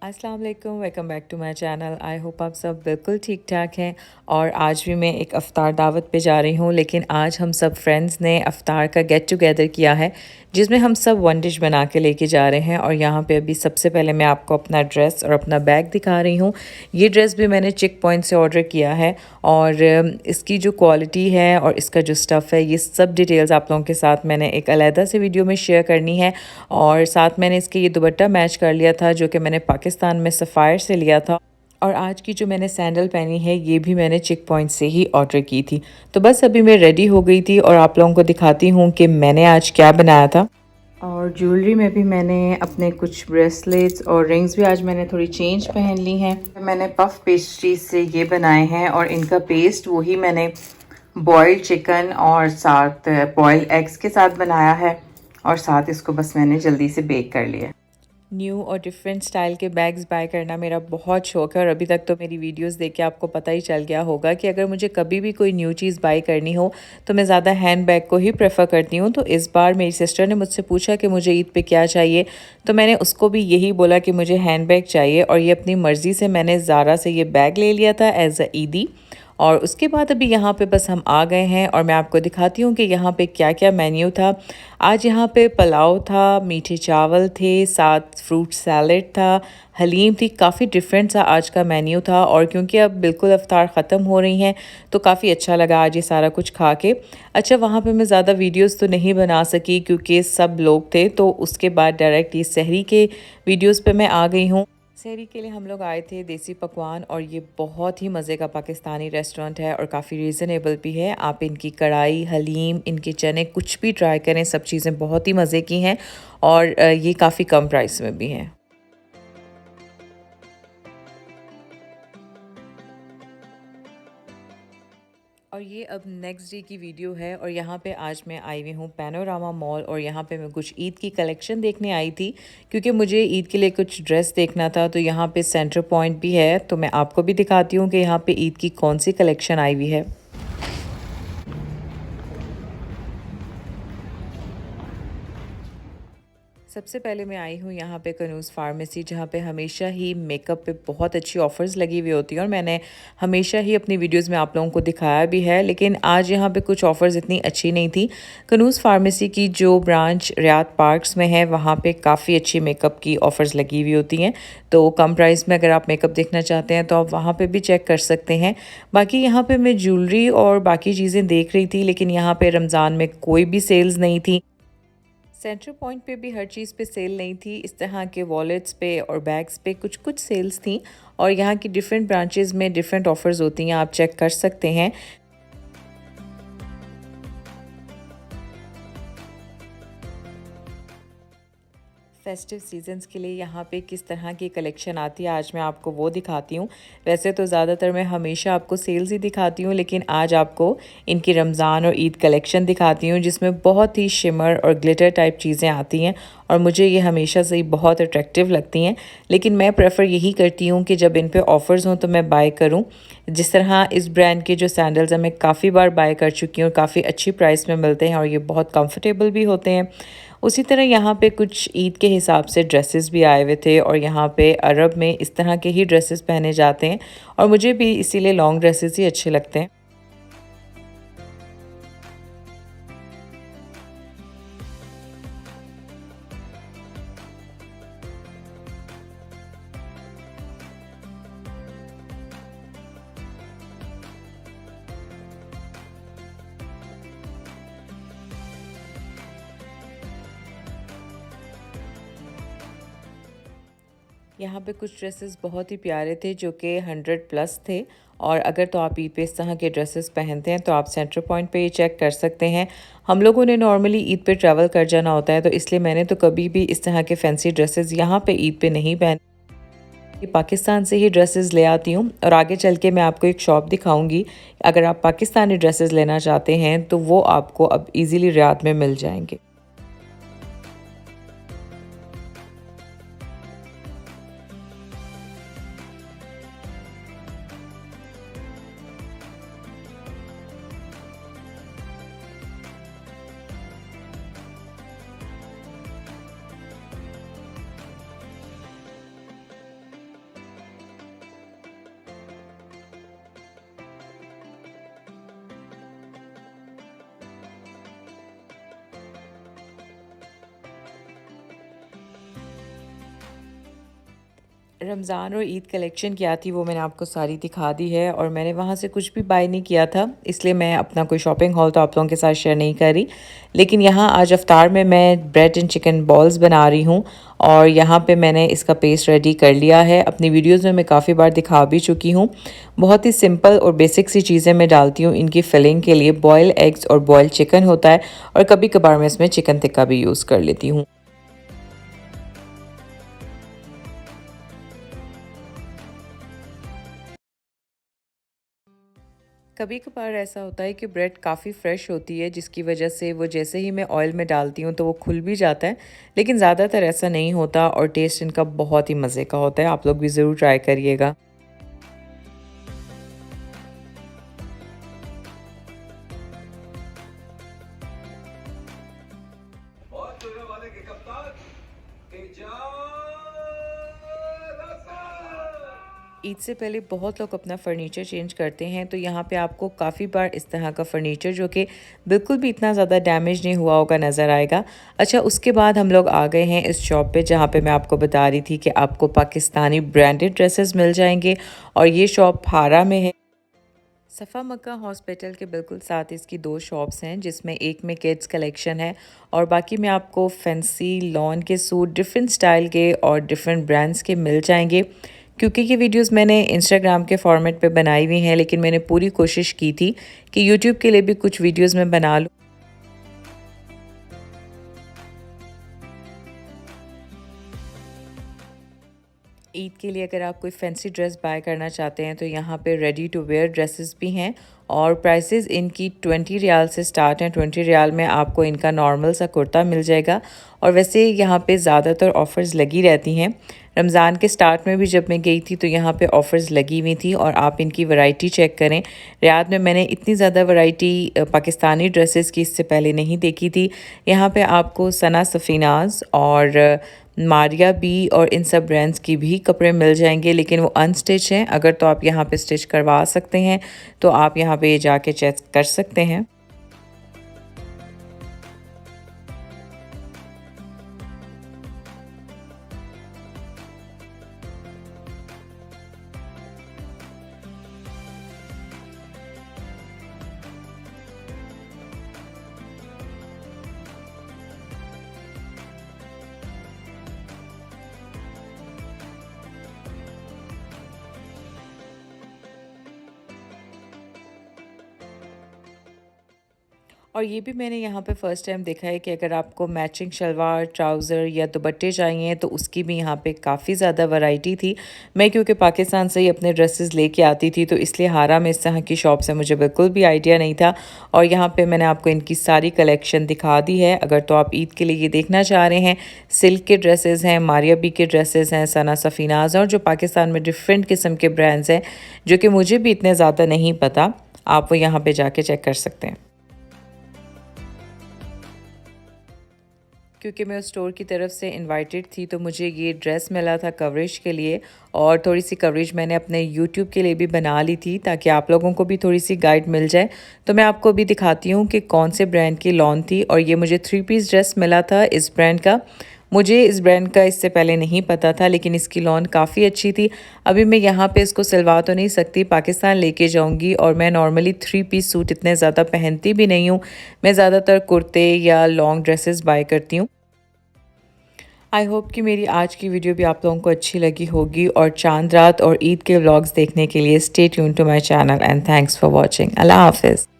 अस्सलाम वालेकुम, welcome back to my channel. I hope आप सब बिल्कुल ठीक ठाक हैं। और आज भी मैं एक अफ्तार दावत पे जा रही हूँ, लेकिन आज हम सब फ्रेंड्स ने अफ्तार का गेट टुगेदर किया है, जिसमें हम सब वन डिश बना के लेके जा रहे हैं। और यहाँ पे अभी सबसे पहले मैं आपको अपना ड्रेस और अपना बैग दिखा रही हूँ। ये ड्रेस भी मैंने चिक पॉइंट से ऑर्डर किया है, और इसकी जो क्वालिटी है और इसका जो स्टफ़ है, ये सब डिटेल्स आप लोगों के साथ मैंने एक अलहदा से वीडियो में शेयर करनी है। और साथ मैंने इसके ये दुपट्टा मैच कर लिया था, जो कि मैंने पाकिस्तान में सफ़ायर से लिया था। और आज की जो मैंने सैंडल पहनी है, ये भी मैंने चिक पॉइंट से ही ऑर्डर की थी। तो बस अभी मैं रेडी हो गई थी और आप लोगों को दिखाती हूँ कि मैंने आज क्या बनाया था। और ज्वेलरी में भी मैंने अपने कुछ ब्रेसलेट्स और रिंग्स भी आज मैंने थोड़ी चेंज पहन ली हैं। मैंने पफ पेस्ट्री से ये बनाए हैं, और इनका पेस्ट वही मैंने बॉइल्ड चिकन और साथ बॉइल्ड एग्स के साथ बनाया है, और साथ इसको बस मैंने जल्दी से बेक कर लिया। न्यू और डिफरेंट स्टाइल के बैग्स बाय करना मेरा बहुत शौक है, और अभी तक तो मेरी वीडियोस देख के आपको पता ही चल गया होगा कि अगर मुझे कभी भी कोई न्यू चीज़ बाय करनी हो तो मैं ज़्यादा हैंड बैग को ही प्रेफर करती हूँ। तो इस बार मेरी सिस्टर ने मुझसे पूछा कि मुझे ईद पे क्या चाहिए, तो मैंने उसको भी यही बोला कि मुझे हैंड बैग चाहिए। और ये अपनी मर्ज़ी से मैंने ज़ारा से ये बैग ले लिया था एज अ ईदी। और उसके बाद अभी यहाँ पे बस हम आ गए हैं, और मैं आपको दिखाती हूँ कि यहाँ पे क्या क्या मेन्यू था। आज यहाँ पे पुलाव था, मीठे चावल थे, साथ फ्रूट सैलेड था, हलीम थी। काफ़ी डिफरेंट सा आज का मेन्यू था, और क्योंकि अब बिल्कुल अफ्तार ख़त्म हो रही हैं तो काफ़ी अच्छा लगा आज ये सारा कुछ खा के। अच्छा, वहाँ पे मैं ज़्यादा वीडियोस तो नहीं बना सकी क्योंकि सब लोग थे, तो उसके बाद डायरेक्ट ये सहरी के वीडियोज़ पे मैं आ गई हूँ। सहरी के लिए हम लोग आए थे देसी पकवान, और ये बहुत ही मज़े का पाकिस्तानी रेस्टोरेंट है और काफ़ी रीज़नेबल भी है। आप इनकी कढ़ाई, हलीम, इनके चने कुछ भी ट्राई करें, सब चीज़ें बहुत ही मज़े की हैं, और ये काफ़ी कम प्राइस में भी हैं। और ये अब नेक्स्ट डे की वीडियो है, और यहाँ पे आज मैं आई हुई हूँ पैनोरामा मॉल, और यहाँ पे मैं कुछ ईद की कलेक्शन देखने आई थी क्योंकि मुझे ईद के लिए कुछ ड्रेस देखना था। तो यहाँ पे सेंटर पॉइंट भी है, तो मैं आपको भी दिखाती हूँ कि यहाँ पे ईद की कौन सी कलेक्शन आई हुई है। सबसे पहले मैं आई हूँ यहाँ पे कनूज़ फार्मेसी, जहाँ पे हमेशा ही मेकअप पे बहुत अच्छी ऑफ़र्स लगी हुई होती हैं, और मैंने हमेशा ही अपनी वीडियोस में आप लोगों को दिखाया भी है। लेकिन आज यहाँ पे कुछ ऑफ़र्स इतनी अच्छी नहीं थी। कनूज़ फार्मेसी की जो ब्रांच रियाद पार्क्स में है, वहाँ पे काफ़ी अच्छी मेकअप की ऑफ़र्स लगी हुई होती हैं। तो कम प्राइस में अगर आप मेकअप देखना चाहते हैं तो आप वहाँ पर भी चेक कर सकते हैं। बाकी यहाँ पर मैं ज्वेलरी और बाकी चीज़ें देख रही थी, लेकिन यहाँ पर रमज़ान में कोई भी सेल्स नहीं थी। सेंटर पॉइंट पे भी हर चीज़ पे सेल नहीं थी, इस तरह के वॉलेट्स पे और बैग्स पे कुछ कुछ सेल्स थी। और यहाँ की डिफरेंट ब्रांचेस में डिफरेंट ऑफ़र्स होती हैं, आप चेक कर सकते हैं। फेस्टिव सीजन्स के लिए यहाँ पे किस तरह की कलेक्शन आती है, आज मैं आपको वो दिखाती हूँ। वैसे तो ज़्यादातर मैं हमेशा आपको सेल्स ही दिखाती हूँ, लेकिन आज आपको इनकी रमज़ान और ईद कलेक्शन दिखाती हूँ, जिसमें बहुत ही शिमर और ग्लिटर टाइप चीज़ें आती हैं, और मुझे ये हमेशा से ही बहुत अट्रैक्टिव लगती हैं। लेकिन मैं प्रेफर यही करती हूँ कि जब इन पे ऑफ़र्स हों तो मैं बाय करूँ। जिस तरह इस ब्रांड के जो सैंडल्स हैं, मैं काफ़ी बार बाय कर चुकी हूँ, काफ़ी अच्छी प्राइस में मिलते हैं, और ये बहुत कंफर्टेबल भी होते हैं। उसी तरह यहाँ पे कुछ ईद के हिसाब से ड्रेसेस भी आए हुए थे, और यहाँ पे अरब में इस तरह के ही ड्रेसेस पहने जाते हैं, और मुझे भी इसीलिए लॉन्ग ड्रेसेस ही अच्छे लगते हैं। यहाँ पे कुछ ड्रेसेस बहुत ही प्यारे थे, जो कि 100 प्लस थे। और अगर तो आप ईद पे इस तरह के ड्रेसेस पहनते हैं तो आप सेंटर पॉइंट पे ये चेक कर सकते हैं। हम लोगों ने नॉर्मली ईद पे ट्रैवल कर जाना होता है, तो इसलिए मैंने तो कभी भी इस तरह के फैंसी ड्रेसेस यहाँ पे ईद पे नहीं पहने। पाकिस्तान से ही ड्रेसेस ले आती हूँ, और आगे चल के मैं आपको एक शॉप दिखाऊंगी। अगर आप पाकिस्तानी ड्रेसेस लेना चाहते हैं तो वो आपको अब इजीली रियाद में मिल जाएंगे। रमज़ान और ईद कलेक्शन क्या थी वो मैंने आपको सारी दिखा दी है और मैंने वहाँ से कुछ भी बाय नहीं किया था, इसलिए मैं अपना कोई शॉपिंग हॉल तो आप लोगों के साथ शेयर नहीं कर रही। लेकिन यहाँ आज अफ्तार में मैं ब्रेड एंड चिकन बॉल्स बना रही हूँ और यहाँ पे मैंने इसका पेस्ट रेडी कर लिया है। अपनी वीडियोस में मैं काफ़ी बार दिखा भी चुकी हूँ। बहुत ही सिंपल और बेसिक सी चीज़ें मैं डालती हूँ इनकी फिलिंग के लिए। बॉयल एग्स और बॉयल चिकन होता है और कभी कभार मैं इसमें चिकन टिक्का भी यूज़ कर लेती हूँ। कभी कभार ऐसा होता है कि ब्रेड काफ़ी फ्रेश होती है, जिसकी वजह से वो जैसे ही मैं ऑयल में डालती हूँ तो वो खुल भी जाता है। लेकिन ज़्यादातर ऐसा नहीं होता और टेस्ट इनका बहुत ही मज़े का होता है। आप लोग भी ज़रूर ट्राई करिएगा। ईद से पहले बहुत लोग अपना फ़र्नीचर चेंज करते हैं, तो यहाँ पे आपको काफ़ी बार इस तरह का फ़र्नीचर जो कि बिल्कुल भी इतना ज़्यादा डैमेज नहीं हुआ होगा नज़र आएगा। अच्छा, उसके बाद हम लोग आ गए हैं इस शॉप पे जहाँ पे मैं आपको बता रही थी कि आपको पाकिस्तानी ब्रांडेड ड्रेसेस मिल जाएंगे और ये शॉप हारा में है। सफ़ा मक्का हॉस्पिटल के बिल्कुल साथ इसकी दो शॉप्स हैं, जिसमें एक में किड्स कलेक्शन है और बाकी में आपको फैंसी लॉन के सूट डिफरेंट स्टाइल के और डिफरेंट ब्रांड्स के मिल जाएंगे। क्योंकि ये वीडियोस मैंने इंस्टाग्राम के फॉर्मेट पे बनाई हुई हैं, लेकिन मैंने पूरी कोशिश की थी कि यूट्यूब के लिए भी कुछ वीडियोस मैं बना लूँ। ईद के लिए अगर आप कोई फैंसी ड्रेस बाय करना चाहते हैं तो यहाँ पे रेडी टू वेयर ड्रेसेस भी हैं और प्राइसेस इनकी 20 रियाल से स्टार्ट हैं। 20 रियाल में आपको इनका नॉर्मल सा कुर्ता मिल जाएगा और वैसे यहाँ पे ज़्यादातर ऑफ़र्स लगी रहती हैं। रमज़ान के स्टार्ट में भी जब मैं गई थी तो यहाँ पे ऑफ़र्स लगी हुई थी और आप इनकी वैरायटी चेक करें। रियाद में मैंने इतनी ज़्यादा वैरायटी पाकिस्तानी ड्रेसेस की इससे पहले नहीं देखी थी। यहाँ पे आपको सना सफ़ीनाज़ और मारिया बी और इन सब ब्रांड्स की भी कपड़े मिल जाएंगे, लेकिन वो अनस्टिच हैं। अगर तो आप यहाँ पे स्टिच करवा सकते हैं तो आप यहाँ पे जाके चेक कर सकते हैं। और ये भी मैंने यहाँ पे फ़र्स्ट टाइम देखा है कि अगर आपको मैचिंग शलवार, ट्राउज़र या दुपट्टे चाहिए तो उसकी भी यहाँ पे काफ़ी ज़्यादा वैरायटी थी। मैं क्योंकि पाकिस्तान से ही अपने ड्रेसेस लेके आती थी तो इसलिए हारा में इस तरह की शॉप से मुझे बिल्कुल भी आइडिया नहीं था और यहाँ पे मैंने आपको इनकी सारी कलेक्शन दिखा दी है। अगर तो आप ईद के लिए ये देखना चाह रहे हैं, सिल्क के ड्रेसेस हैं, मारिया बी के ड्रेसेस हैं, सना सफ़ीनाज़ और जो पाकिस्तान में डिफरेंट किस्म के ब्रांड्स हैं जो कि मुझे भी इतने ज़्यादा नहीं पता, आप वो यहाँ पर जाके चेक कर सकते हैं। क्योंकि मैं उस स्टोर की तरफ से इनवाइटेड थी तो मुझे ये ड्रेस मिला था कवरेज के लिए और थोड़ी सी कवरेज मैंने अपने यूट्यूब के लिए भी बना ली थी ताकि आप लोगों को भी थोड़ी सी गाइड मिल जाए। तो मैं आपको भी दिखाती हूँ कि कौन से ब्रांड की लॉन थी और ये मुझे 3 पीस ड्रेस मिला था इस ब्रांड का। मुझे इस ब्रांड का इससे पहले नहीं पता था, लेकिन इसकी लॉन काफ़ी अच्छी थी। अभी मैं यहाँ पे इसको सिलवा तो नहीं सकती, पाकिस्तान लेके जाऊँगी और मैं नॉर्मली 3 पीस सूट इतने ज़्यादा पहनती भी नहीं हूँ। मैं ज़्यादातर कुर्ते या लॉन्ग ड्रेसेस बाय करती हूँ। आई होप कि मेरी आज की वीडियो भी आप लोगों को अच्छी लगी होगी और चांद रात और ईद के व्लॉग्स देखने के लिए stay tune to my channel and thanks for watching. अल्लाह हाफिज़।